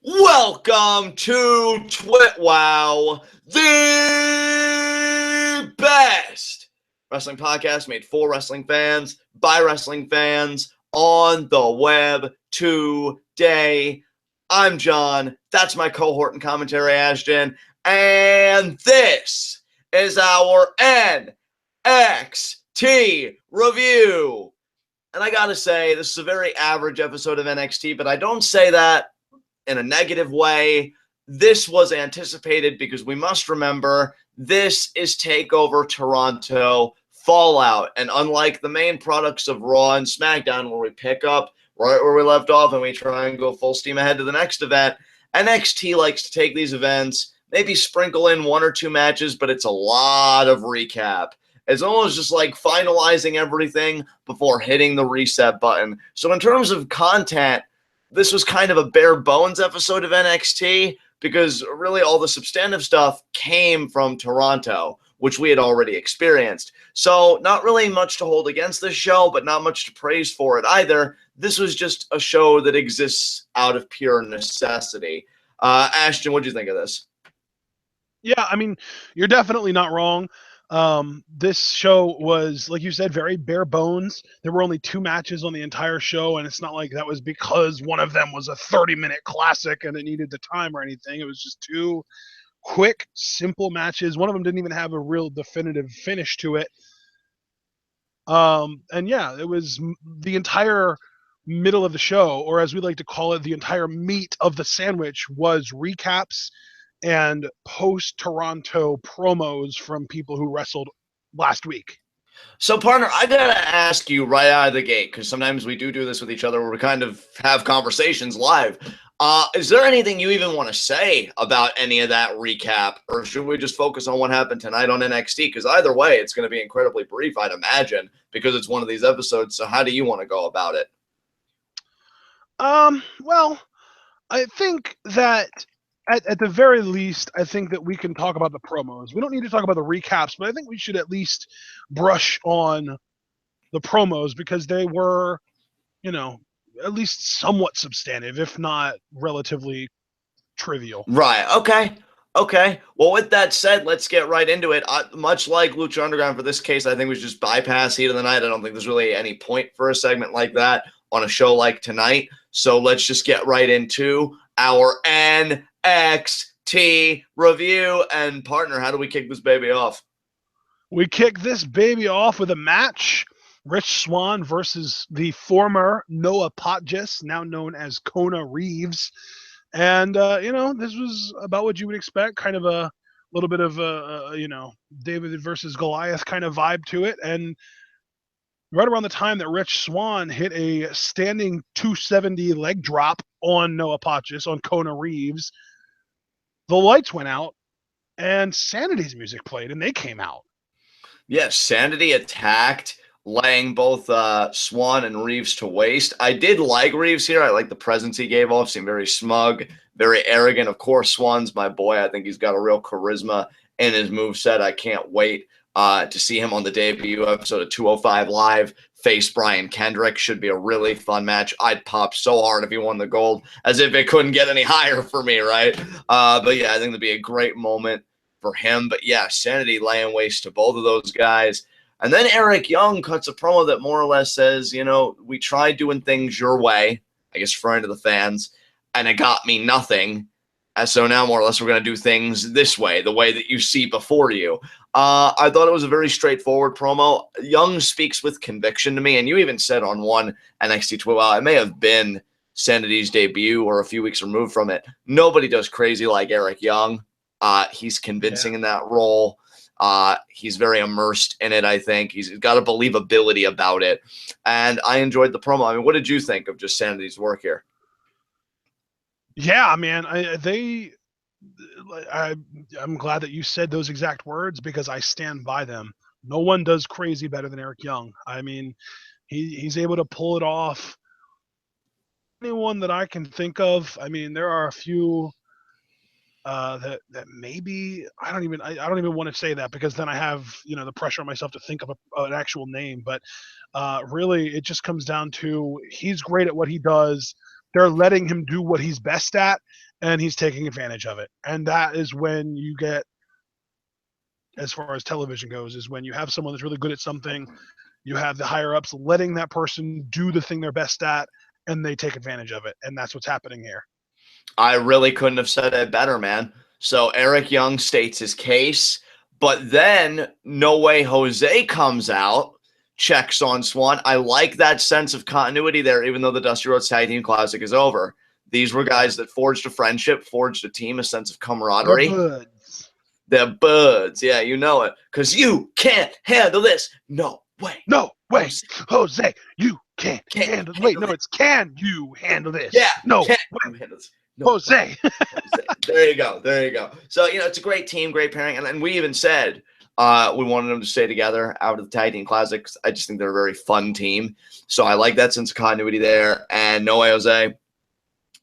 Welcome to TWitWoW, the best wrestling podcast made for wrestling fans, by wrestling fans, on the web today. I'm John, that's my cohort and commentary, Ashton, and this is our NXT review. And I gotta say, this is a very average episode of NXT, but I don't say that in a negative way. This was anticipated because we must remember this is TakeOver Toronto Fallout. And unlike the main products of Raw and SmackDown, where we pick up right where we left off and we try and go full steam ahead to the next event, NXT likes to take these events, maybe sprinkle in one or two matches, but it's a lot of recap. It's almost just like finalizing everything before hitting the reset button. So in terms of content, this was kind of a bare bones episode of NXT because really all the substantive stuff came from Toronto, which we had already experienced. So not really much to hold against this show, but not much to praise for it either. This was just a show that exists out of pure necessity. Ashton, what do you think of this? Yeah, I mean, you're definitely not wrong. This show was, like you said, very bare bones. There were only two matches on the entire show, and it's not like that was because one of them was a 30-minute classic and it needed the time or anything. It was just two quick, simple matches. One of them didn't even have a real definitive finish to it. And yeah, it was the entire middle of the show, or as we like to call it, the entire meat of the sandwich was recaps and post Toronto promos from people who wrestled last week. So, partner, I gotta ask you right out of the gate, because sometimes we do this with each other where we kind of have conversations live. Is there anything you even want to say about any of that recap, or should we just focus on what happened tonight on NXT? Because either way, it's going to be incredibly brief, I'd imagine, because it's one of these episodes. So, how do you want to go about it? Well, I think that at the very least, I think that we can talk about the promos. We don't need to talk about the recaps, but I think we should at least brush on the promos because they were, at least somewhat substantive, if not relatively trivial. Right. Okay. Well, with that said, let's get right into it. Much like Lucha Underground for this case, I think we should just bypass Heat of the Night. I don't think there's really any point for a segment like that on a show like tonight. So let's just get right into our NXT review. And partner, how do we kick this baby off? We kick this baby off with a match. Rich Swann versus the former Noah Potgis, now known as Kona Reeves. And, this was about what you would expect, kind of a little bit of David versus Goliath kind of vibe to it. And right around the time that Rich Swann hit a standing 270 leg drop on Noah Potgis, on Kona Reeves, the lights went out and Sanity's music played and they came out. Yes, Sanity attacked, laying both Swann and Reeves to waste. I did like Reeves here. I like the presence he gave off. Seemed very smug, very arrogant. Of course, Swann's my boy. I think he's got a real charisma in his moveset. I can't wait to see him on the debut episode of 205 Live face Brian Kendrick. Should be a really fun match. I'd pop so hard if he won the gold, as if it couldn't get any higher for me, right? But yeah, I think it'd be a great moment for him. But yeah, Sanity laying waste to both of those guys. And then Eric Young cuts a promo that more or less says, we tried doing things your way, I guess referring to the fans, and it got me nothing. And so now more or less we're going to do things this way, the way that you see before you. I thought it was a very straightforward promo. Young speaks with conviction to me, and you even said on one NXT TWitWoW, it may have been Sanity's debut or a few weeks removed from it. Nobody does crazy like Eric Young. He's convincing in that role. He's very immersed in it, I think. He's got a believability about it. And I enjoyed the promo. I mean, what did you think of just Sanity's work here? Yeah, man. I'm glad that you said those exact words because I stand by them. No one does crazy better than Eric Young. I mean, he's able to pull it off. Anyone that I can think of. I mean, there are a few that maybe I don't even want to say that because then I have the pressure on myself to think of an actual name. But really, it just comes down to he's great at what he does. They're letting him do what he's best at, and he's taking advantage of it. And that is when you get, as far as television goes, is when you have someone that's really good at something, you have the higher ups letting that person do the thing they're best at, and they take advantage of it. And that's what's happening here. I really couldn't have said it better, man. So Eric Young states his case, but then No Way Jose comes out, checks on Swann. I like that sense of continuity there, even though the Dusty Rhodes Tag Team Classic is over. These were guys that forged a friendship, forged a team, a sense of camaraderie. They're buds. They're buds. Yeah, you know it. Because you can't handle this. No way. No way. Jose, you can't handle this. Wait, no, it's can you handle this? Yeah. No way. No Jose. There you go. There you go. So, it's a great team, great pairing. And we even said we wanted them to stay together out of the Tag Team Classics. I just think they're a very fun team. So I like that sense of continuity there. And No Way Jose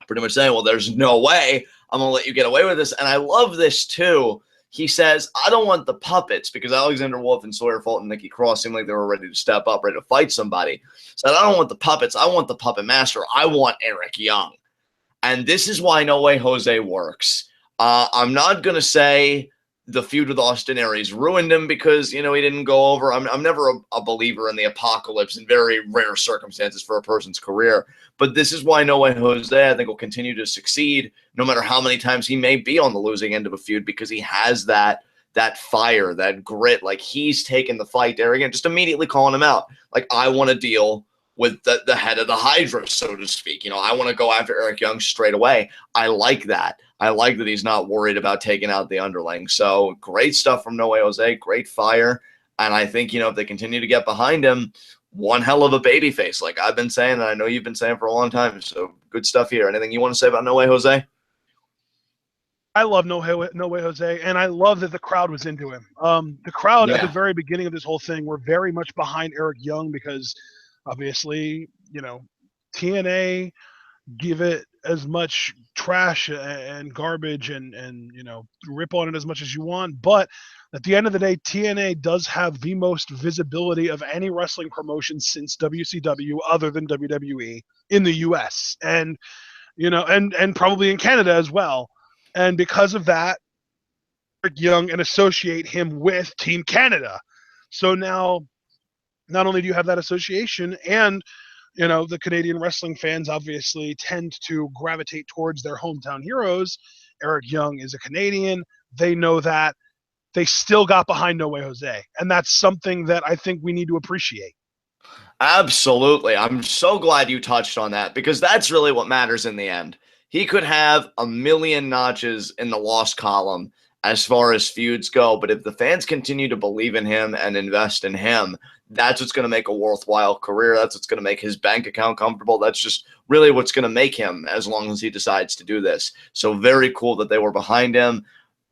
pretty much saying, well, there's no way I'm going to let you get away with this. And I love this, too. He says, I don't want the puppets, because Alexander Wolf and Sawyer Fulton and Nikki Cross seemed like they were ready to step up, ready to fight somebody. Said, I don't want the puppets. I want the puppet master. I want Eric Young. And this is why No Way Jose works. I'm not going to say the feud with Austin Aries ruined him because, he didn't go over. I'm never a believer in the apocalypse in very rare circumstances for a person's career. But this is why No Way Jose, I think, will continue to succeed no matter how many times he may be on the losing end of a feud, because he has that fire, that grit. Like, he's taken the fight there again, just immediately calling him out. Like, I want to deal with the head of the Hydra, so to speak. I want to go after Eric Young straight away. I like that. I like that he's not worried about taking out the underling. So great stuff from No Way Jose, great fire. And I think, if they continue to get behind him, one hell of a babyface, like I've been saying, and I know you've been saying for a long time. So good stuff here. Anything you want to say about No Way Jose? I love No Way Jose, and I love that the crowd was into him. The crowd at the very beginning of this whole thing were very much behind Eric Young because, obviously, TNA give it as much trash and garbage and rip on it as much as you want, but at the end of the day, TNA does have the most visibility of any wrestling promotion since WCW, other than WWE, in the US, and and probably in Canada as well. And because of that, Eric Young and associate him with Team Canada. So now, not only do you have that association, and the Canadian wrestling fans obviously tend to gravitate towards their hometown heroes. Eric Young is a Canadian. They know that. They still got behind No Way Jose. And that's something that I think we need to appreciate. Absolutely. I'm so glad you touched on that, because that's really what matters in the end. He could have a million notches in the loss column as far as feuds go, but if the fans continue to believe in him and invest in him, that's what's going to make a worthwhile career. That's what's going to make his bank account comfortable. That's just really what's going to make him, as long as he decides to do this. So very cool that they were behind him.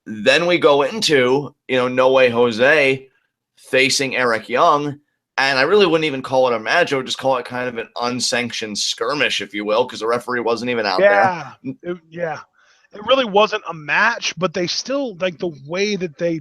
Then we go into, No Way Jose facing Eric Young. And I really wouldn't even call it a match. I would just call it kind of an unsanctioned skirmish, if you will, because the referee wasn't even out there. It really wasn't a match, but they still, like, the way that they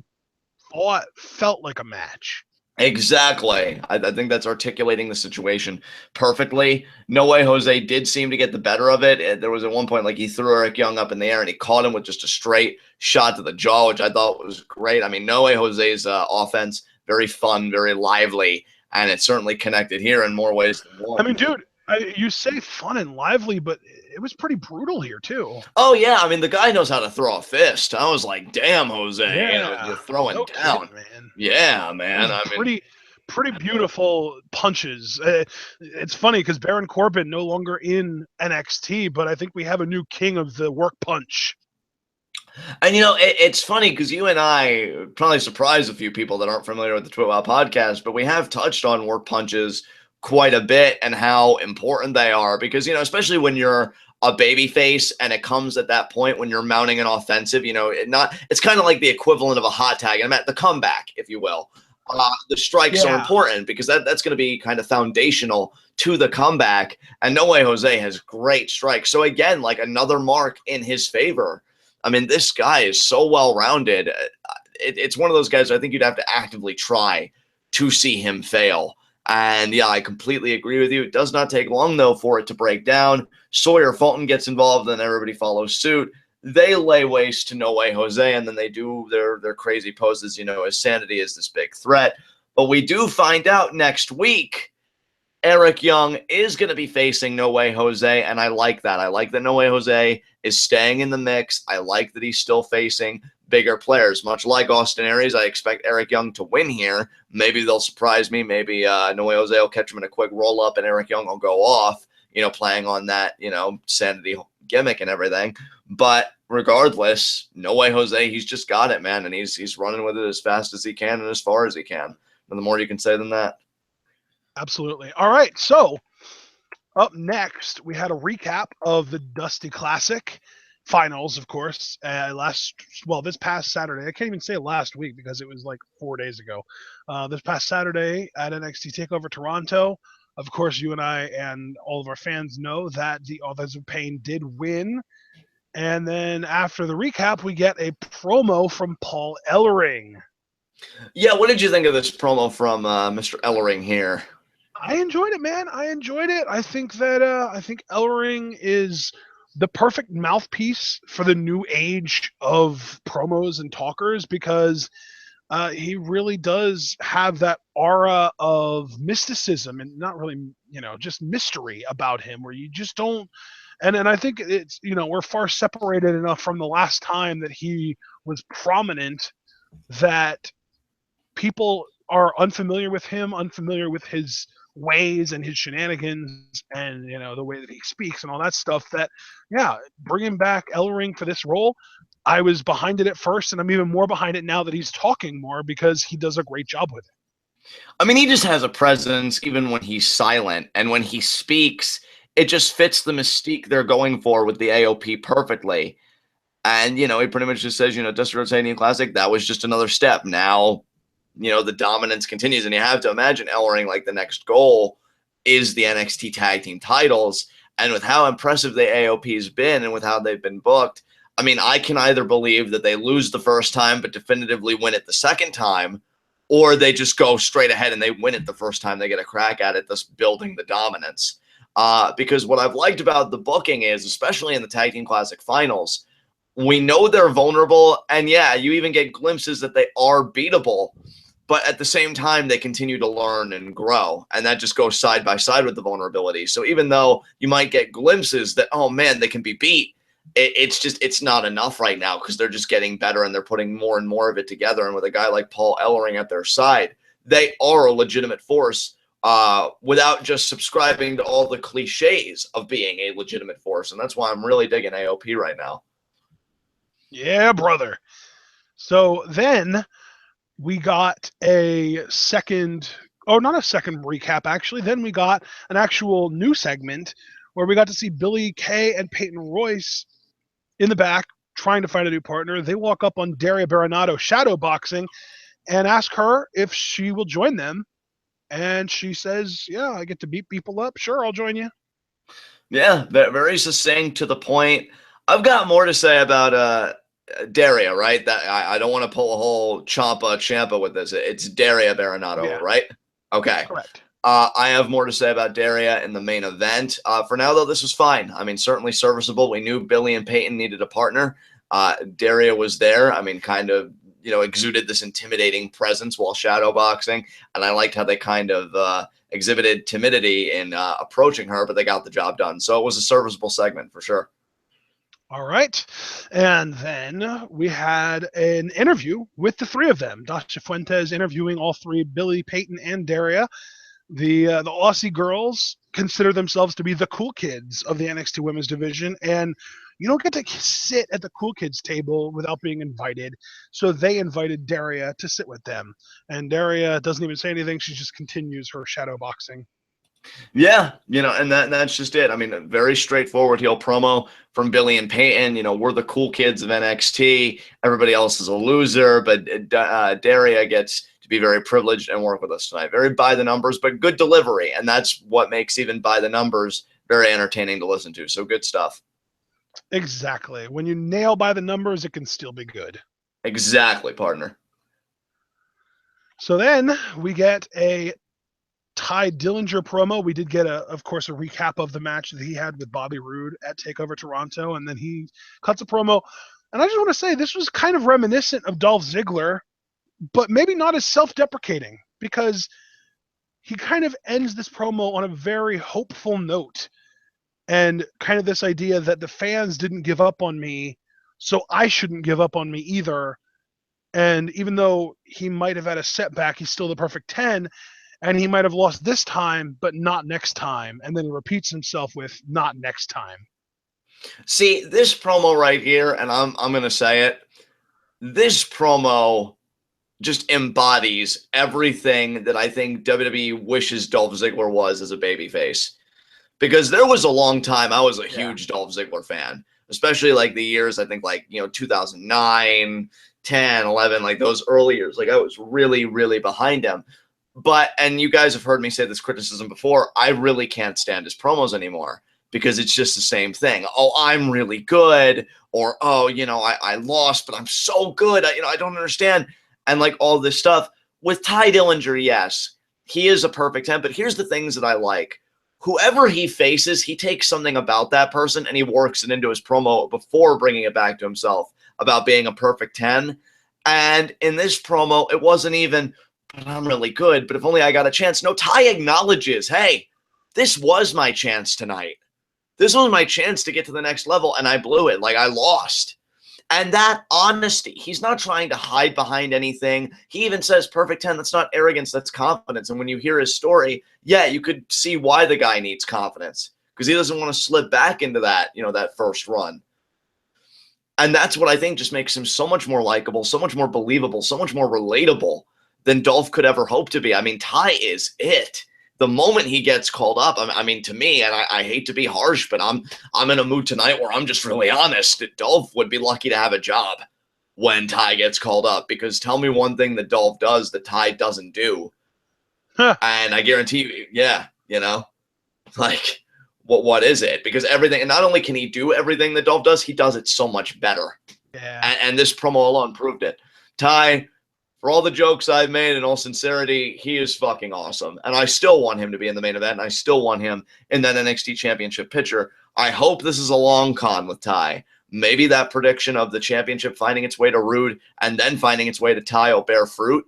fought felt like a match. Exactly. I think that's articulating the situation perfectly. No Way Jose did seem to get the better of it. There was at one point, like, he threw Eric Young up in the air and he caught him with just a straight shot to the jaw, which I thought was great. I mean, No Way Jose's offense, very fun, very lively, and it certainly connected here in more ways than one. I mean, dude, you say fun and lively, but it was pretty brutal here, too. Oh, yeah. I mean, the guy knows how to throw a fist. I was like, damn, Jose. Yeah. You're throwing down. Kidding, man. Yeah, man. I mean, pretty beautiful punches. It's funny because Baron Corbin no longer in NXT, but I think we have a new king of the work punch. And, it's funny because you and I probably surprised a few people that aren't familiar with the TWitWoW podcast, but we have touched on work punches quite a bit and how important they are because, especially when you're a baby face and it comes at that point when you're mounting an offensive, it's kind of like the equivalent of a hot tag, and the comeback, if you will. The strikes are important because that's going to be kind of foundational to the comeback. And No Way Jose has great strikes. So again, like another mark in his favor. I mean, this guy is so well-rounded. It's one of those guys I think you'd have to actively try to see him fail. And yeah, I completely agree with you. It does not take long, though, for it to break down. Sawyer Fulton gets involved, and everybody follows suit. they lay waste to No Way Jose, and then they do their crazy poses, as Sanity is this big threat. But we do find out next week Eric Young is going to be facing No Way Jose, and I like that. I like that No Way Jose is staying in the mix. I like that he's still facing bigger players. Much like Austin Aries, I expect Eric Young to win here. Maybe they'll surprise me. Maybe No Way Jose will catch him in a quick roll-up, and Eric Young will go off, playing on that, Sanity gimmick and everything. But regardless, No Way Jose, he's just got it, man, and he's running with it as fast as he can and as far as he can. And the more you can say than that. Absolutely. All right, so up next, we had a recap of the Dusty Classic finals, of course, this past Saturday. I can't even say last week because it was like 4 days ago. This past Saturday at NXT TakeOver Toronto. Of course, you and I and all of our fans know that the Authors of Pain did win. And then after the recap, we get a promo from Paul Ellering. Yeah, what did you think of this promo from Mr. Ellering here? I enjoyed it, man. I enjoyed it. I think that Ellering is the perfect mouthpiece for the new age of promos and talkers because he really does have that aura of mysticism and not really, just mystery about him where you just don't. And I think it's, we're far separated enough from the last time that he was prominent that people are unfamiliar with him, unfamiliar with his ways and his shenanigans and the way that he speaks and all that stuff. That bringing back Ellering for this role, I was behind it at first, and I'm even more behind it now that he's talking more because he does a great job with it. I mean, he just has a presence even when he's silent, and when he speaks, it just fits the mystique they're going for with the AOP perfectly. And he pretty much just says, Dusty Rhodes Classic, that was just another step. Now the dominance continues, and you have to imagine Ellering, like, the next goal is the NXT Tag Team titles. And with how impressive the AOP's been and with how they've been booked, I mean, I can either believe that they lose the first time but definitively win it the second time, or they just go straight ahead and they win it the first time they get a crack at it, thus building the dominance. Because what I've liked about the booking is, especially in the Tag Team Classic finals, we know they're vulnerable, and you even get glimpses that they are beatable. But at the same time, they continue to learn and grow, and that just goes side by side with the vulnerability. So even though you might get glimpses that, oh man, they can be beat, it's not enough right now because they're just getting better and they're putting more and more of it together. And with a guy like Paul Ellering at their side, they are a legitimate force without just subscribing to all the cliches of being a legitimate force. And that's why I'm really digging AOP right now. Yeah, brother. So then we got a second, not a second recap, actually. Then we got an actual new segment where we got to see Billie Kay and Peyton Royce in the back trying to find a new partner. They walk up on Daria Berenato shadowboxing and ask her if she will join them. And she says, yeah, I get to beat people up. Sure, I'll join you. Yeah, very succinct, to the point. I've got more to say about Daria, right? That I don't want to pull a whole Champa with this. It's Daria Berenato, right? Okay. Correct. I have more to say about Daria in the main event. For now, though, this was fine. I mean, certainly serviceable. We knew Billie and Peyton needed a partner. Daria was there. I mean, kind of, exuded this intimidating presence while shadowboxing. And I liked how they kind of exhibited timidity in approaching her, but they got the job done. So it was a serviceable segment for sure. All right. And then we had an interview with the three of them. Dasha Fuentes interviewing all three, Billie, Peyton, and Daria. The Aussie girls consider themselves to be the cool kids of the NXT women's division, and you don't get to sit at the cool kids table without being invited. So they invited Daria to sit with them, and Daria doesn't even say anything. She just continues her shadow boxing. Yeah, and that's just it. I mean, a very straightforward heel promo from Billie and Peyton. We're the cool kids of NXT. Everybody else is a loser, but Daria gets to be very privileged and work with us tonight. Very by the numbers, but good delivery. And that's what makes even by the numbers very entertaining to listen to. So good stuff. Exactly. When you nail by the numbers, it can still be good. Exactly, partner. So then we get a Tye Dillinger promo. We did get, of course, a recap of the match that he had with Bobby Roode at TakeOver Toronto, and then he cuts a promo. And I just want to say this was kind of reminiscent of Dolph Ziggler, but maybe not as self-deprecating, because he kind of ends this promo on a very hopeful note, and kind of this idea that the fans didn't give up on me, so I shouldn't give up on me either. And even though he might have had a setback, he's still the perfect 10, and he might have lost this time, but not next time. And then he repeats himself with not next time. See, this promo right here, and I'm going to say it, this promo just embodies everything that I think WWE wishes Dolph Ziggler was as a babyface. Because there was a long time I was a huge Dolph Ziggler fan, especially like the years, I think, like, 2009, 10, 11, like those early years. Like, I was really, really behind him. But, and you guys have heard me say this criticism before, I really can't stand his promos anymore, because it's just the same thing. Oh, I'm really good. Or, oh, I lost, but I'm so good. I don't understand. And like all this stuff. With Tye Dillinger, yes, he is a perfect 10. But here's the things that I like. Whoever he faces, he takes something about that person and he works it into his promo before bringing it back to himself about being a perfect 10. And in this promo, it wasn't even, but I'm really good, but if only I got a chance. No, Tye acknowledges, hey, this was my chance tonight. This was my chance to get to the next level, and I blew it. Like, I lost. And that honesty, he's not trying to hide behind anything. He even says perfect 10. That's not arrogance, that's confidence. And when you hear his story, yeah, you could see why the guy needs confidence, because he doesn't want to slip back into that, that first run. And that's what I think just makes him so much more likable, so much more believable, so much more relatable than Dolph could ever hope to be. I mean, Tye is it. The moment he gets called up, I mean, to me, and I hate to be harsh, but I'm in a mood tonight where I'm just really honest. Dolph would be lucky to have a job when Tye gets called up, because tell me one thing that Dolph does that Tye doesn't do. And I guarantee you, yeah, like, what is it? Because everything, and not only can he do everything that Dolph does, he does it so much better. Yeah. And this promo alone proved it. Tye, for all the jokes I've made, in all sincerity, he is fucking awesome. And I still want him to be in the main event, and I still want him in that NXT championship picture. I hope this is a long con with Tye. Maybe that prediction of the championship finding its way to Roode and then finding its way to Tye will bear fruit.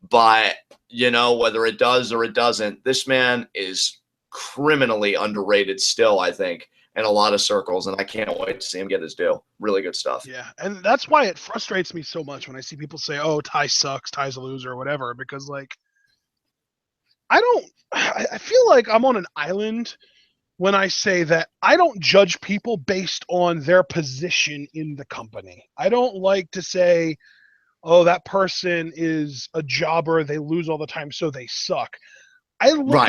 But, whether it does or it doesn't, this man is criminally underrated still, I think, in a lot of circles, and I can't wait to see him get his due. Really good stuff. Yeah, and that's why it frustrates me so much when I see people say, oh, Tye sucks, Tye's a loser, or whatever, because, like, I feel like I'm on an island when I say that I don't judge people based on their position in the company. I don't like to say, oh, that person is a jobber, they lose all the time, so they suck. I look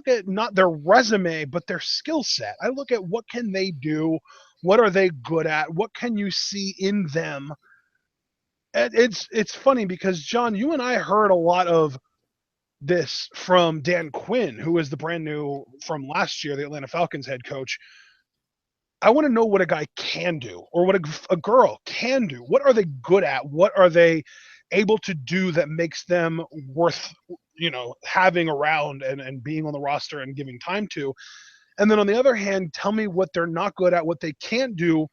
at not their resume, but their skill set. I look at what can they do, what are they good at, what can you see in them. And it's funny because, John, you and I heard a lot of this from Dan Quinn, who is the brand new from last year, the Atlanta Falcons head coach. I want to know what a guy can do, or what a girl can do. What are they good at? What are they able to do that makes them worth, having around and being on the roster and giving time to? And then on the other hand, tell me what they're not good at, what they can't do,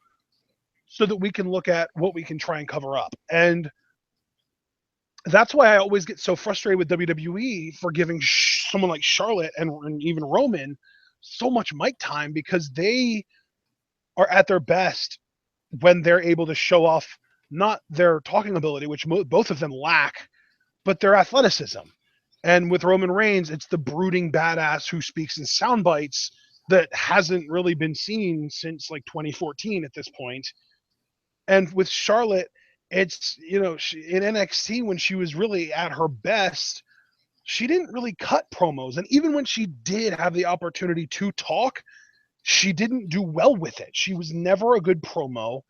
so that we can look at what we can try and cover up. And that's why I always get so frustrated with WWE for giving someone like Charlotte and even Roman so much mic time, because they are at their best when they're able to show off not their talking ability, which both of them lack, but their athleticism. And with Roman Reigns, it's the brooding badass who speaks in sound bites that hasn't really been seen since like 2014 at this point. And with Charlotte, it's, in NXT, when she was really at her best, she didn't really cut promos. And even when she did have the opportunity to talk, she didn't do well with it. She was never a good promo.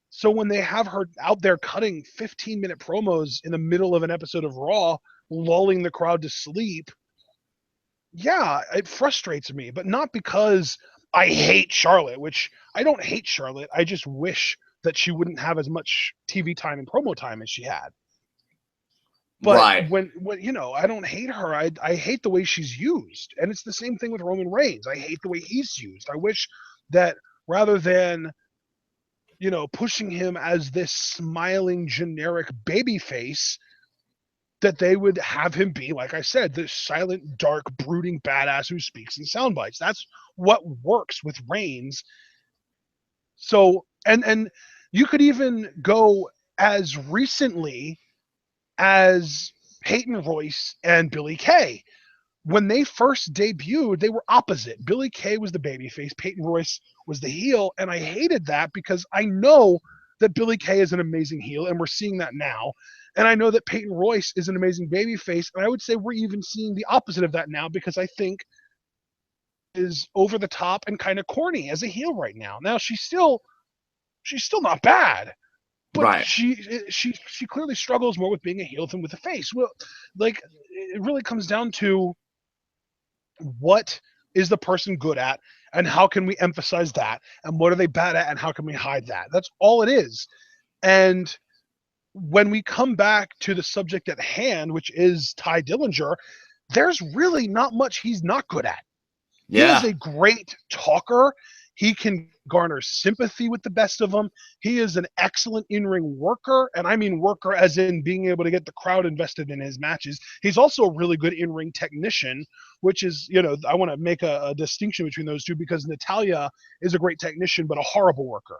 So when they have her out there cutting 15-minute promos in the middle of an episode of Raw, lulling the crowd to sleep, yeah, it frustrates me. But not because I hate Charlotte, which I don't hate Charlotte. I just wish that she wouldn't have as much TV time and promo time as she had. But Right. when I don't hate her. I hate the way she's used, and it's the same thing with Roman Reigns. I hate the way he's used. I wish that rather than pushing him as this smiling generic baby face, that they would have him be, like I said, this silent, dark, brooding badass who speaks in sound bites. That's what works with Reigns. So, and you could even go as recently as Peyton Royce and Billie Kay. When they first debuted, they were opposite. Billie Kay was the babyface, Peyton Royce was the heel, and I hated that because I know that Billie Kay is an amazing heel, and we're seeing that now. And I know that Peyton Royce is an amazing babyface, and I would say we're even seeing the opposite of that now because I think is over the top and kind of corny as a heel right now. Now she's still not bad, but Right. she clearly struggles more with being a heel than with a face. Well, like it really comes down to what is the person good at and how can we emphasize that, and what are they bad at and how can we hide that. That's all it is. And when we come back to the subject at hand, which is Tye Dillinger, there's really not much he's not good at. He is Yeah. a great talker. He can garner sympathy with the best of them. He is an excellent in-ring worker, and I mean worker as in being able to get the crowd invested in his matches. He's also a really good in-ring technician, which is, I want to make a distinction between those two because Natalya is a great technician but a horrible worker.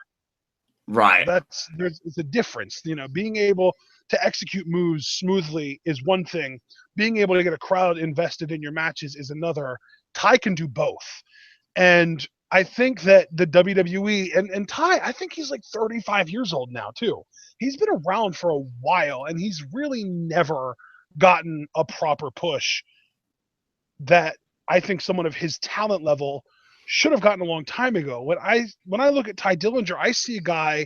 Right. It's a difference. Being able to execute moves smoothly is one thing. Being able to get a crowd invested in your matches is another. Tye can do both. And I think that the WWE and Tye, I think he's like 35 years old now too. He's been around for a while and he's really never gotten a proper push that I think someone of his talent level should have gotten a long time ago. When I look at Tye Dillinger, I see a guy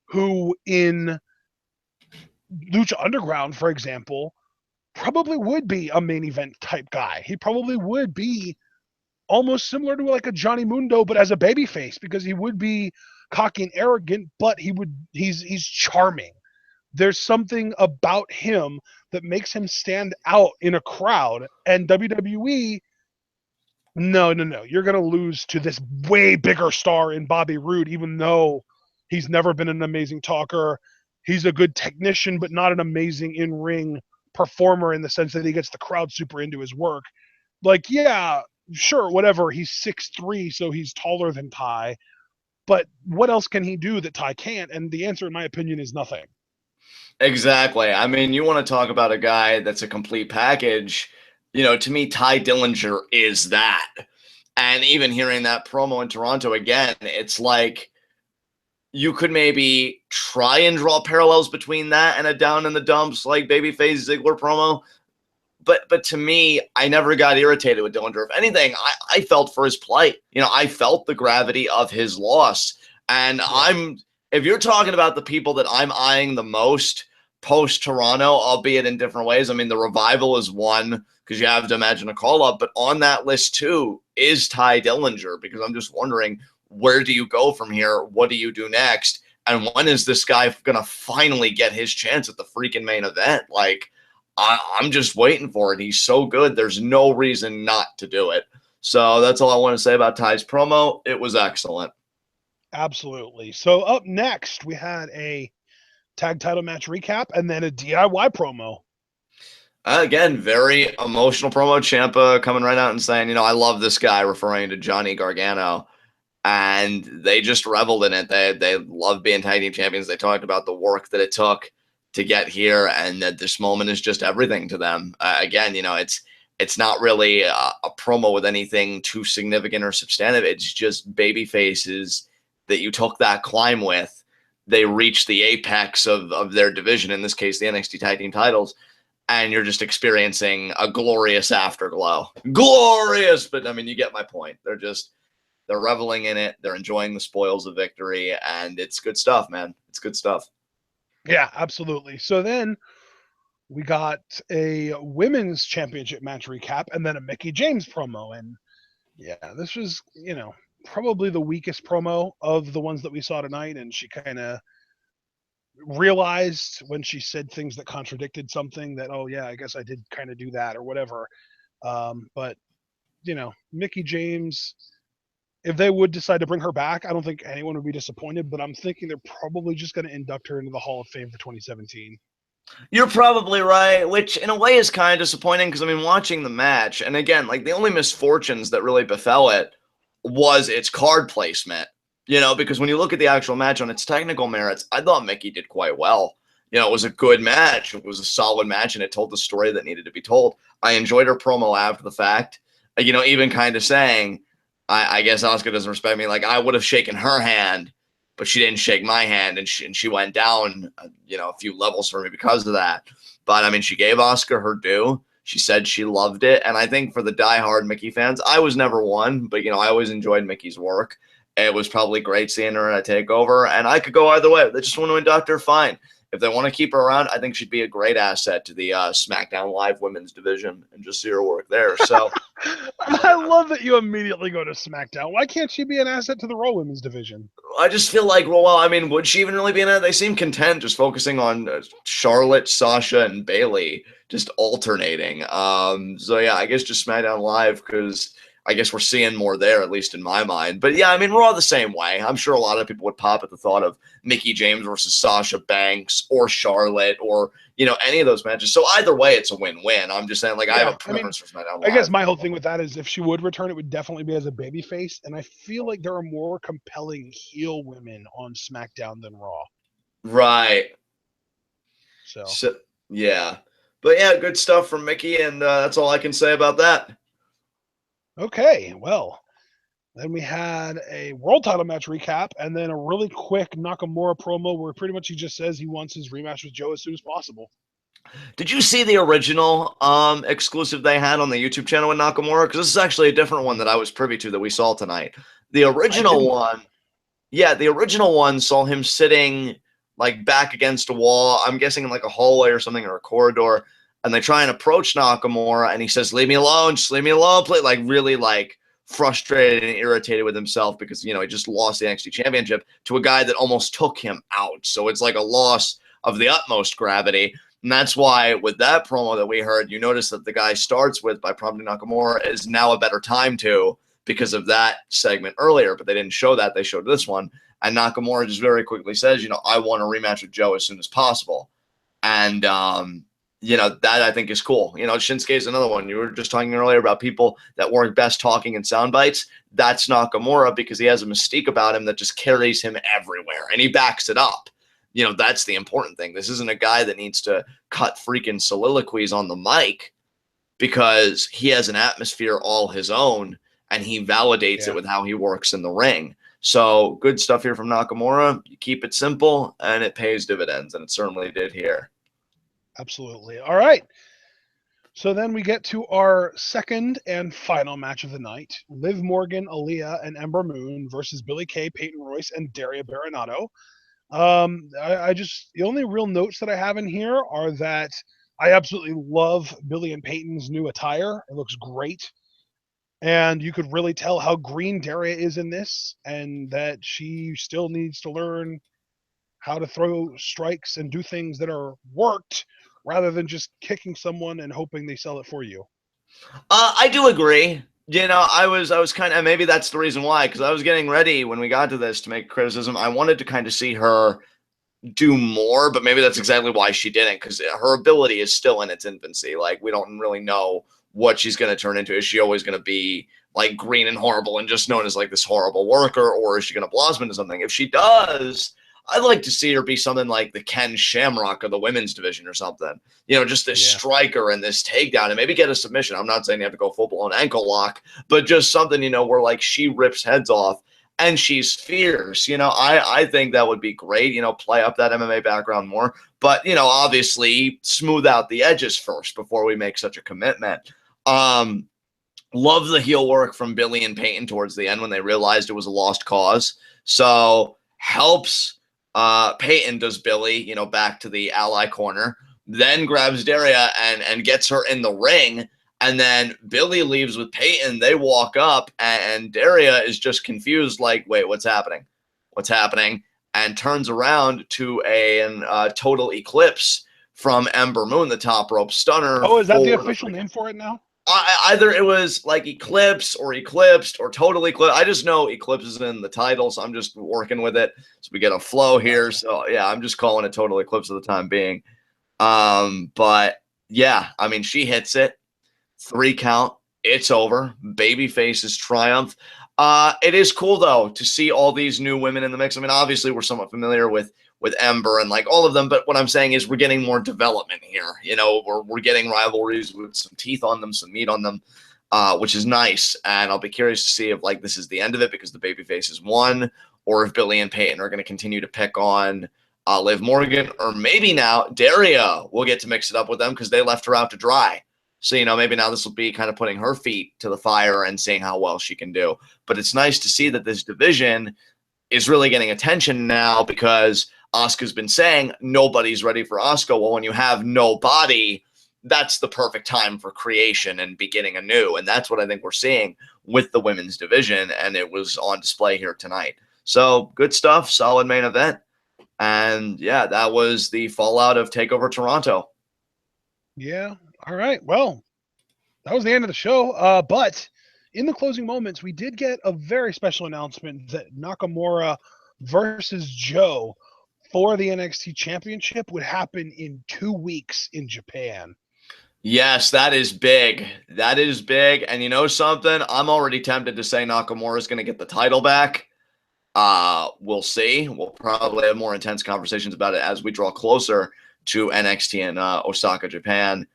who in Lucha Underground, for example, probably would be a main event type guy. He probably would be almost similar to like a Johnny Mundo, but as a babyface, because he would be cocky and arrogant, but he's charming. There's something about him that makes him stand out in a crowd. And WWE, no. You're gonna lose to this way bigger star in Bobby Roode, even though he's never been an amazing talker. He's a good technician, but not an amazing in-ring performer in the sense that he gets the crowd super into his work. Like, yeah, sure, whatever. He's 6'3", so he's taller than Tye. But what else can he do that Tye can't? And the answer, in my opinion, is nothing. Exactly. I mean, you want to talk about a guy that's a complete package. To me, Tye Dillinger is that. And even hearing that promo in Toronto again, it's like you could maybe try and draw parallels between that and a down in the dumps like babyface Ziggler promo. But to me, I never got irritated with Dillinger. If anything, I felt for his plight. I felt the gravity of his loss. And if you're talking about the people that I'm eyeing the most post Toronto, albeit in different ways, I mean, the Revival is one because you have to imagine a call up, but on that list too is Tye Dillinger, because I'm just wondering, where do you go from here? What do you do next? And when is this guy going to finally get his chance at the freaking main event? Like, I'm just waiting for it. He's so good. There's no reason not to do it. So that's all I want to say about Tye's promo. It was excellent. Absolutely. So up next, we had a tag title match recap and then a DIY promo. Again, very emotional promo. Ciampa coming right out and saying, I love this guy, referring to Johnny Gargano. And they just reveled in it. They love being tag team champions. They talked about the work that it took to get here, and that this moment is just everything to them. Again, it's not really a promo with anything too significant or substantive. It's just baby faces that you took that climb with. They reached the apex of their division, in this case, the NXT tag team titles, and you're just experiencing a glorious afterglow. Glorious! But, I mean, you get my point. They're reveling in it. They're enjoying the spoils of victory, and it's good stuff, man. It's good stuff. Yeah, absolutely. So then we got a women's championship match recap and then a Mickie James promo. And yeah, this was, probably the weakest promo of the ones that we saw tonight. And she kind of realized when she said things that contradicted something that, oh yeah, I guess I did kind of do that or whatever. But Mickie James, if they would decide to bring her back, I don't think anyone would be disappointed. But I'm thinking they're probably just going to induct her into the Hall of Fame for 2017. You're probably right, which in a way is kind of disappointing because, I mean, watching the match, and again, like the only misfortunes that really befell it was its card placement, because when you look at the actual match on its technical merits, I thought Mickie did quite well. It was a good match. It was a solid match, and it told the story that needed to be told. I enjoyed her promo after the fact, even kind of saying, I guess Asuka doesn't respect me. Like, I would have shaken her hand, but she didn't shake my hand, and she went down, a few levels for me because of that. But, I mean, she gave Asuka her due. She said she loved it, and I think for the diehard Mickie fans, I was never one, but, I always enjoyed Mickie's work. It was probably great seeing her at a takeover, and I could go either way. If they just want to induct her, fine. If they want to keep her around, I think she'd be a great asset to the SmackDown Live women's division and just see her work there. So I love that you immediately go to SmackDown. Why can't she be an asset to the Raw women's division? I just feel like, well, I mean, would she even really be in it? They seem content just focusing on Charlotte, Sasha, and Bayley, just alternating. So yeah, I guess just SmackDown Live because I guess we're seeing more there, at least in my mind. But yeah, I mean, we're all the same way. I'm sure a lot of people would pop at the thought of Mickie James versus Sasha Banks or Charlotte or, any of those matches. So either way, it's a win-win. I'm just saying, like, I have a preference for SmackDown Live. I guess my whole thing with that is if she would return, it would definitely be as a babyface. And I feel like there are more compelling heel women on SmackDown than Raw. Right. So yeah. But yeah, good stuff from Mickie, and that's all I can say about that. Okay, well, then we had a world title match recap and then a really quick Nakamura promo where pretty much he just says he wants his rematch with Joe as soon as possible. Did you see the original exclusive they had on the YouTube channel with Nakamura? Because this is actually a different one that I was privy to that we saw tonight. The original one saw him sitting like back against a wall. I'm guessing in like a hallway or something or a corridor. And they try and approach Nakamura, and he says, "Leave me alone, just leave me alone." Like really like frustrated and irritated with himself because, he just lost the NXT championship to a guy that almost took him out. So it's like a loss of the utmost gravity. And that's why with that promo that we heard, you notice that the guy starts with by prompting Nakamura is now a better time to because of that segment earlier, but they didn't show that. They showed this one. And Nakamura just very quickly says, I want a rematch with Joe as soon as possible. And, that I think is cool. Shinsuke is another one. You were just talking earlier about people that weren't best talking in sound bites. That's Nakamura because he has a mystique about him that just carries him everywhere, and he backs it up. That's the important thing. This isn't a guy that needs to cut freaking soliloquies on the mic because he has an atmosphere all his own, and he validates it with how he works in the ring. So good stuff here from Nakamura. You keep it simple, and it pays dividends, and it certainly did here. Absolutely. All right. So then we get to our second and final match of the night. Liv Morgan, Aliyah, and Ember Moon versus Billie Kay, Peyton Royce, and Daria Berenato. The only real notes that I have in here are that I absolutely love Billie and Peyton's new attire. It looks great. And you could really tell how green Daria is in this and that she still needs to learn how to throw strikes and do things that are worked rather than just kicking someone and hoping they sell it for you. I do agree. I was kind of, maybe that's the reason why, because I was getting ready when we got to this to make criticism. I wanted to kind of see her do more, but maybe that's exactly why she didn't, because her ability is still in its infancy. Like, we don't really know what she's going to turn into. Is she always going to be like green and horrible and just known as like this horrible worker, or is she going to blossom into something? If she does, I'd like to see her be something like the Ken Shamrock of the women's division or something. Just this striker and this takedown and maybe get a submission. I'm not saying you have to go full-blown ankle lock, but just something, where like she rips heads off and she's fierce. I think that would be great, play up that MMA background more. But, obviously smooth out the edges first before we make such a commitment. Love the heel work from Billie and Peyton towards the end when they realized it was a lost cause. So helps Peyton does Billie, back to the ally corner, then grabs Daria and gets her in the ring. And then Billie leaves with Peyton. They walk up and Daria is just confused, like, wait, what's happening? What's happening? and turns around to a total eclipse from Ember Moon, the top rope stunner. Oh, is that the official name for it now? Either it was like Eclipse or Eclipsed or Total Eclipse. I just know Eclipse is in the title, so I'm just working with it. So we get a flow here. So yeah, I'm just calling it Total Eclipse at the time being. But yeah, I mean, she hits it. 3 count. It's over. Babyface's triumph. It is cool though to see all these new women in the mix. I mean, obviously we're somewhat familiar with Ember and like all of them, but what I'm saying is we're getting more development here. You know, we're getting rivalries with some teeth on them, some meat on them, which is nice. And I'll be curious to see if like this is the end of it because the babyfaces won, or if Billie and Peyton are going to continue to pick on Liv Morgan, or maybe now Daria will get to mix it up with them because they left her out to dry. So, you know, maybe now this will be kind of putting her feet to the fire and seeing how well she can do. But it's nice to see that this division is really getting attention now because Asuka's been saying nobody's ready for Asuka. Well, when you have nobody, that's the perfect time for creation and beginning anew. And that's what I think we're seeing with the women's division. And it was on display here tonight. So good stuff. Solid main event. And yeah, that was the fallout of TakeOver Toronto. Yeah. All right. Well, that was the end of the show. But in the closing moments, we did get a very special announcement that Nakamura versus Joe for the NXT Championship would happen in 2 weeks in Japan. Yes, that is big. That is big. And you know something? I'm already tempted to say Nakamura is going to get the title back. We'll see. We'll probably have more intense conversations about it as we draw closer to NXT in Osaka, Japan.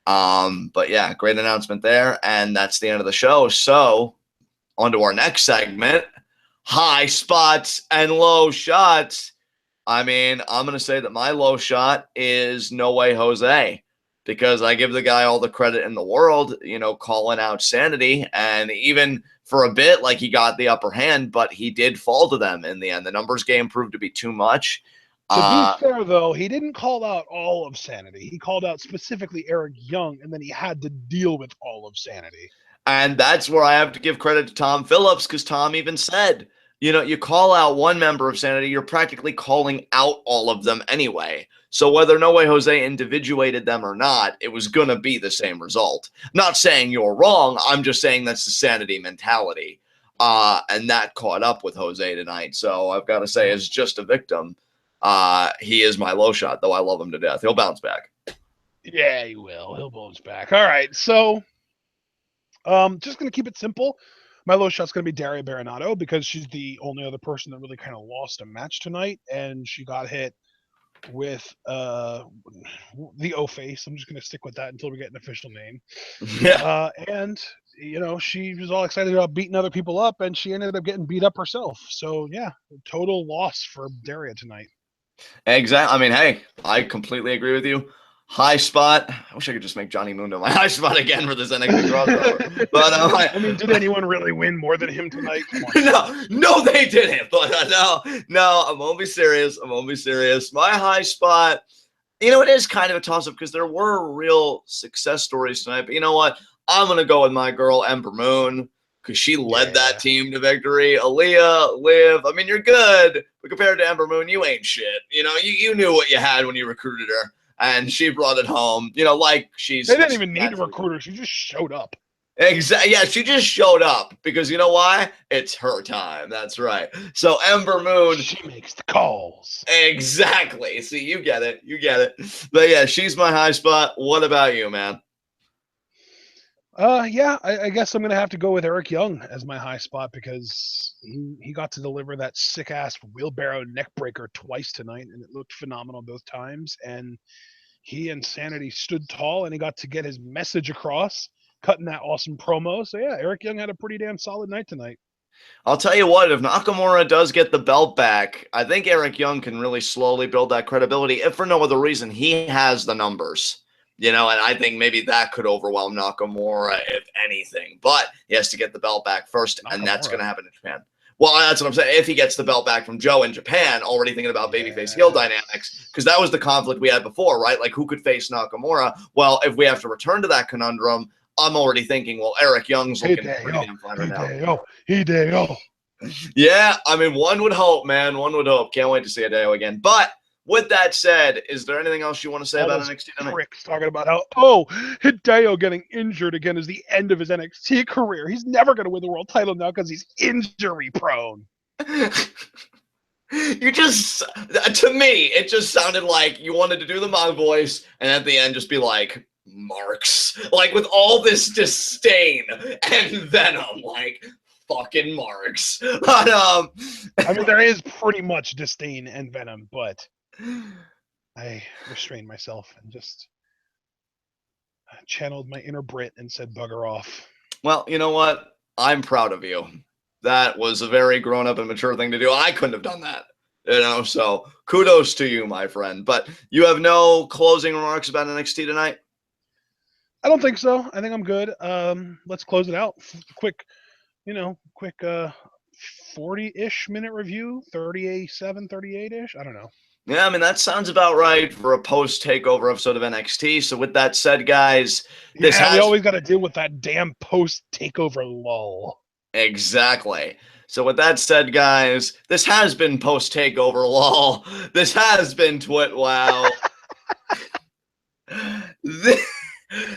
But yeah, great announcement there. And that's the end of the show. So on to our next segment, high spots and low shots. I mean, I'm going to say that my low shot is No Way Jose, because I give the guy all the credit in the world, you know, calling out Sanity. And even for a bit, like he got the upper hand, but he did fall to them in the end. The numbers game proved to be too much. To be fair, though, he didn't call out all of Sanity. He called out specifically Eric Young, and then he had to deal with all of Sanity. And that's where I have to give credit to Tom Phillips, because Tom even said, you know, you call out one member of Sanity, you're practically calling out all of them anyway. So whether No Way Jose individuated them or not, it was going to be the same result. Not saying you're wrong. I'm just saying that's the Sanity mentality. And that caught up with Jose tonight. So I've got to say, as just a victim, he is my low shot, though I love him to death. He'll bounce back. Yeah, he will. He'll bounce back. All right. So just going to keep it simple. My low shot's going to be Daria Berenato, because she's the only other person that really kind of lost a match tonight, and she got hit with the O-Face. I'm just going to stick with that until we get an official name. Yeah. And, you know, she was all excited about beating other people up, and she ended up getting beat up herself. So, yeah, total loss for Daria tonight. Exactly. I mean, hey, I completely agree with you. High spot. I wish I could just make Johnny Mundo my high spot again for this NXT crossover. But I mean, did anyone really win more than him tonight? No, they didn't. But no, I'm gonna be serious. My high spot. You know, it is kind of a toss-up because there were real success stories tonight. But you know what? I'm gonna go with my girl Ember Moon, because she led that team to victory. Aliyah, Liv. I mean, you're good, but compared to Ember Moon, you ain't shit. You know, you knew what you had when you recruited her. And she brought it home, you know, like she's. They didn't even need to recruit her. She just showed up. Exactly. Yeah, she just showed up because you know why? It's her time. That's right. So Ember Moon. She makes the calls. Exactly. See, you get it. But yeah, she's my high spot. What about you, man? Yeah, I guess I'm gonna have to go with Eric Young as my high spot, because he got to deliver that sick ass wheelbarrow neck breaker twice tonight, and it looked phenomenal both times. And he and Sanity stood tall, and he got to get his message across, cutting that awesome promo. So yeah, Eric Young had a pretty damn solid night tonight. I'll tell you what, if Nakamura does get the belt back, I think Eric Young can really slowly build that credibility, if for no other reason. He has the numbers. You know, and I think maybe that could overwhelm Nakamura, if anything. But he has to get the belt back first, and that's going to happen in Japan. Well, that's what I'm saying. If he gets the belt back from Joe in Japan, already thinking about babyface heel dynamics, because that was the conflict we had before, right? Like, who could face Nakamura? Well, if we have to return to that conundrum, I'm already thinking, well, Eric Young's looking pretty damn fine right now. Hideo. Yeah, I mean, one would hope, man. One would hope. Can't wait to see Hideo again. But with that said, is there anything else you want to say All about those NXT tonight? pricks talking about how, Hideo getting injured again is the end of his NXT career. He's never going to win the world title now because he's injury prone. You just, to me, it just sounded like you wanted to do the Mog voice and at the end just be like, Marks. Like with all this disdain and venom, like, fucking Marks. But, I mean, there is pretty much disdain and venom, but I restrained myself and just channeled my inner Brit and said, bugger off. Well, you know what? I'm proud of you. That was a very grown-up and mature thing to do. I couldn't have done that, you know, so kudos to you, my friend. But you have no closing remarks about NXT tonight? I don't think so. I think I'm good. Let's close it out. Quick 40-ish minute review, 37, 38-ish. I don't know. Yeah, I mean, that sounds about right for a post-takeover episode of NXT. So with that said, guys, we always got to deal with that damn post-takeover lull. Exactly. So with that said, guys, this has been post-takeover lull. This has been TWitWoW.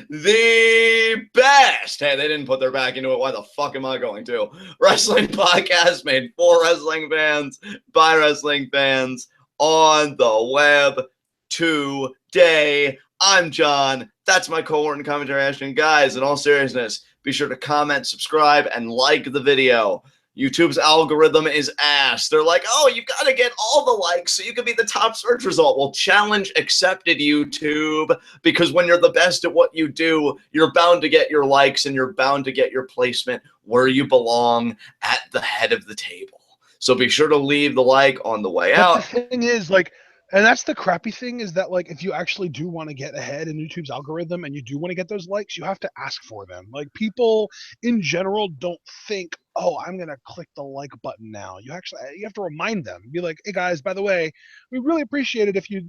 The best. Hey, they didn't put their back into it. Why the fuck am I going to? Wrestling podcast made for wrestling fans, by wrestling fans, on the web today. I'm John. That's my cohort and commentary, Ashton. Guys, in all seriousness, be sure to comment, subscribe, and like the video. YouTube's algorithm is ass. They're like, oh, you've got to get all the likes so you can be the top search result. Well, challenge accepted, YouTube, because when you're the best at what you do, you're bound to get your likes and you're bound to get your placement where you belong, at the head of the table. So be sure to leave the like on the way out. The thing is, like, and that's the crappy thing is that, like, if you actually do want to get ahead in YouTube's algorithm and you do want to get those likes, you have to ask for them. Like, people in general don't think, oh, I'm going to click the like button now. You have to remind them. Be like, hey, guys, by the way, we really appreciate it if you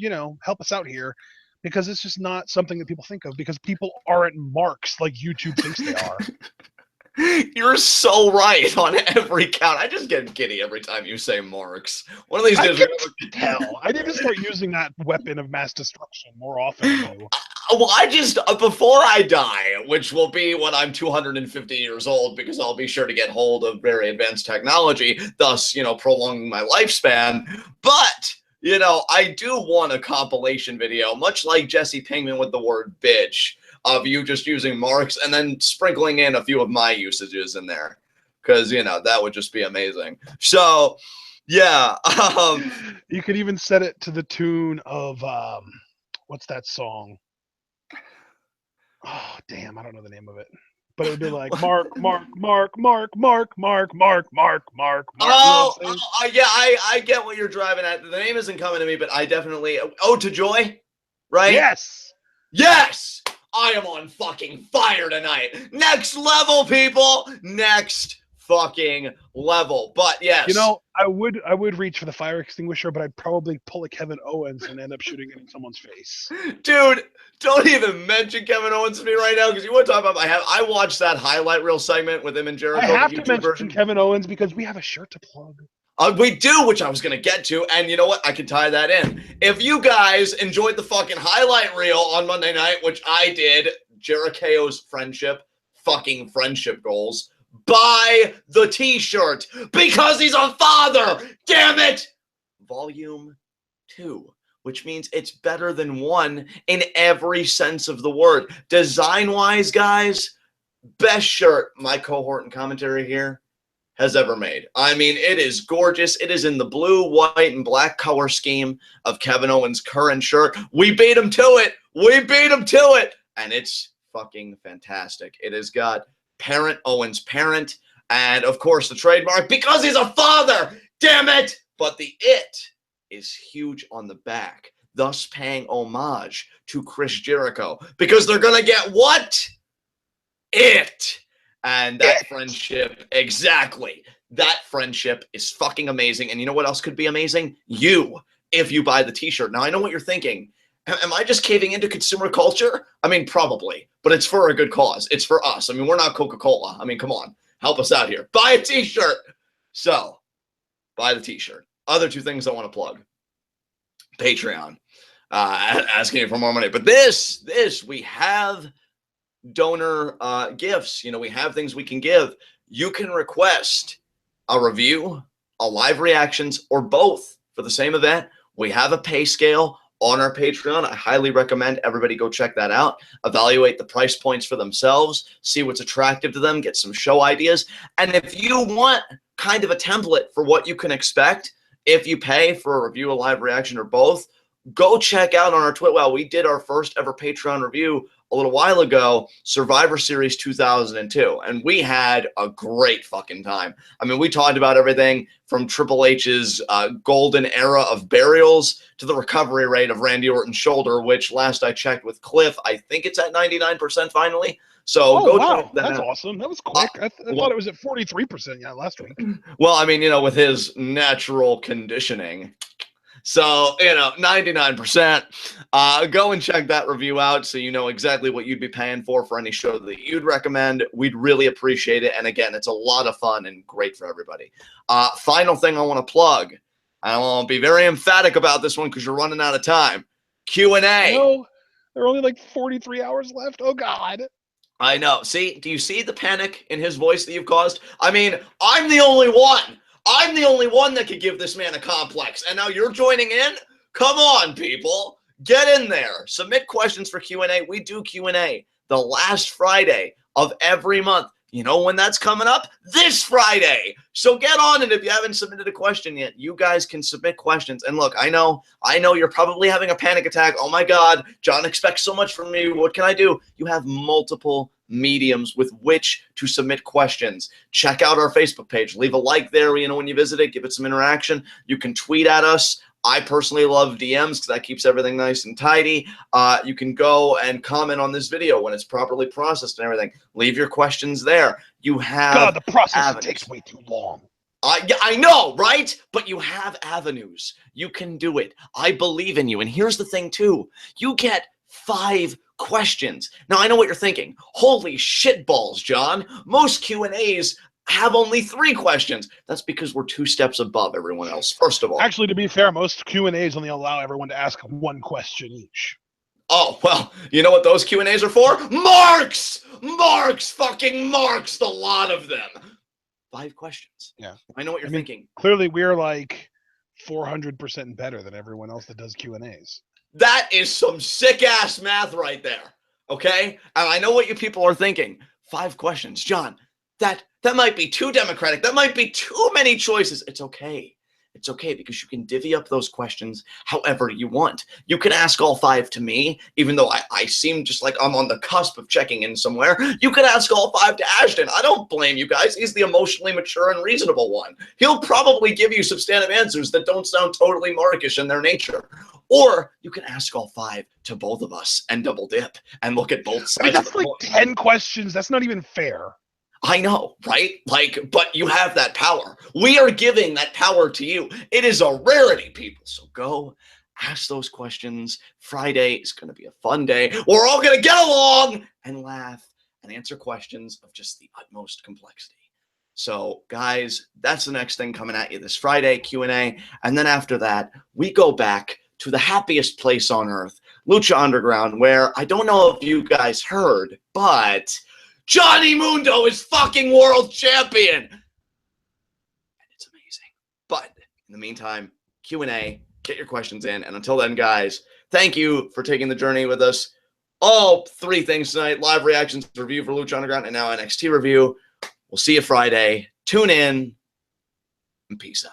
help us out here, because it's just not something that people think of because people aren't marks like YouTube thinks they are. You're so right on every count. I just get giddy every time you say marks. One of these days, I need to start using that weapon of mass destruction more often. Well, I just, before I die, which will be when I'm 250 years old, because I'll be sure to get hold of very advanced technology, thus, prolonging my lifespan. But, I do want a compilation video, much like Jesse Pinkman with the word bitch, of you just using marks and then sprinkling in a few of my usages in there. Because, that would just be amazing. So, yeah. You could even set it to the tune of, what's that song? Oh, damn, I don't know the name of it. But it would be like, Mark. Yeah, I get what you're driving at. The name isn't coming to me, but I definitely... Ode to Joy, right? Yes! Yes! I am on fucking fire tonight. Next level, people. Next fucking level. But yes. I would reach for the fire extinguisher, but I'd probably pull a Kevin Owens and end up shooting it in someone's face. Dude, don't even mention Kevin Owens to me right now, because you want to talk about I watched that highlight reel segment with him and Jericho. I have to mention Kevin Owens because we have a shirt to plug. We do, which I was going to get to, and you know what? I can tie that in. If you guys enjoyed the fucking highlight reel on Monday night, which I did, Jericho's fucking friendship goals, buy the t-shirt, because he's a father! Damn it! Volume 2, which means it's better than 1 in every sense of the word. Design-wise, guys, best shirt my cohort and commentary here has ever made. I mean, it is gorgeous. It is in the blue, white, and black color scheme of Kevin Owens' current shirt. We beat him to it. We beat him to it. And it's fucking fantastic. It has got Parent Owens Parent, and of course the trademark, because he's a father. Damn it. But the it is huge on the back, thus paying homage to Chris Jericho, because they're going to get what? It. And that friendship, exactly. That friendship is fucking amazing. And you know what else could be amazing? You, if you buy the t-shirt. Now, I know what you're thinking. Am I just caving into consumer culture? I mean, probably. But it's for a good cause. It's for us. I mean, we're not Coca-Cola. I mean, come on. Help us out here. Buy a t-shirt. So, buy the t-shirt. Other two things I want to plug. Patreon. Asking for more money. But this, we have donor gifts. You know, we have things we can give. You can request a review, a live reactions, or both for the same event. We have a pay scale on our Patreon. I highly recommend everybody go check that out. Evaluate the price points for themselves, see what's attractive to them, get some show ideas. And if you want kind of a template for what you can expect if you pay for a review, a live reaction, or both, go check out on our TWitWoW. We did our first ever Patreon review a little while ago, Survivor Series 2002, and we had a great fucking time. I mean, we talked about everything from Triple H's golden era of burials to the recovery rate of Randy Orton's shoulder, which last I checked with Cliff, I think it's at 99% finally. So go check that that's out. awesome. That was quick. I thought it was at 43% last week. Well, I mean, you know, with his natural conditioning. So, you know, 99%. Go and check that review out so you know exactly what you'd be paying for any show that you'd recommend. We'd really appreciate it. And again, it's a lot of fun and great for everybody. Final thing I want to plug. I want to be very emphatic about this one because you're running out of time. Q&A. No, there are only like 43 hours left. Oh, God. I know. See, do you see the panic in his voice that you've caused? I mean, I'm the only one. I'm the only one that could give this man a complex. And now you're joining in? Come on, people. Get in there. Submit questions for Q&A. We do Q&A the last Friday of every month. You know when that's coming up? This Friday. So get on it if you haven't submitted a question yet. You guys can submit questions. And look, I know you're probably having a panic attack. Oh my God, John expects so much from me. What can I do? You have multiple mediums with which to submit questions. Check out our Facebook page. Leave a like there, you know, when you visit it. Give it some interaction. You can tweet at us. I personally love DMs because that keeps everything nice and tidy. You can go and comment on this video when it's properly processed and everything. Leave your questions there. You have God, the process takes way too long. I know, right? But you have avenues. You can do it. I believe in you. And here's the thing, too. You get 5 questions. Now, I know what you're thinking. Holy shit balls, John. Most Q&As have only 3 questions. That's because we're 2 steps above everyone else, first of all. Actually, to be fair, most Q&As only allow everyone to ask 1 question each. Oh, well, you know what those Q&As are for? Marks! Marks! Fucking marks! The lot of them. 5 questions. Yeah. I know what you're thinking. Clearly, we're like 400% better than everyone else that does Q&As. That is some sick-ass math right there, okay? And I know what you people are thinking. 5 questions. John, that might be too democratic. That might be too many choices. It's okay. It's okay because you can divvy up those questions however you want. You can ask all 5 to me, even though I seem just like I'm on the cusp of checking in somewhere. You can ask all 5 to Ashton. I don't blame you guys. He's the emotionally mature and reasonable one. He'll probably give you substantive answers that don't sound totally Markish in their nature. Or you can ask all 5 to both of us and double dip and look at both sides. I mean, that's like 10 questions. That's not even fair. I know, right? Like, but you have that power. We are giving that power to you. It is a rarity, people. So go ask those questions. Friday is going to be a fun day. We're all going to get along and laugh and answer questions of just the utmost complexity. So, guys, that's the next thing coming at you this Friday, Q&A. And then after that, we go back to the happiest place on earth, Lucha Underground, where I don't know if you guys heard, but Johnny Mundo is fucking world champion. And it's amazing. But in the meantime, Q&A, get your questions in. And until then, guys, thank you for taking the journey with us. All 3 things tonight, live reactions, review for Lucha Underground, and now NXT review. We'll see you Friday. Tune in and peace out.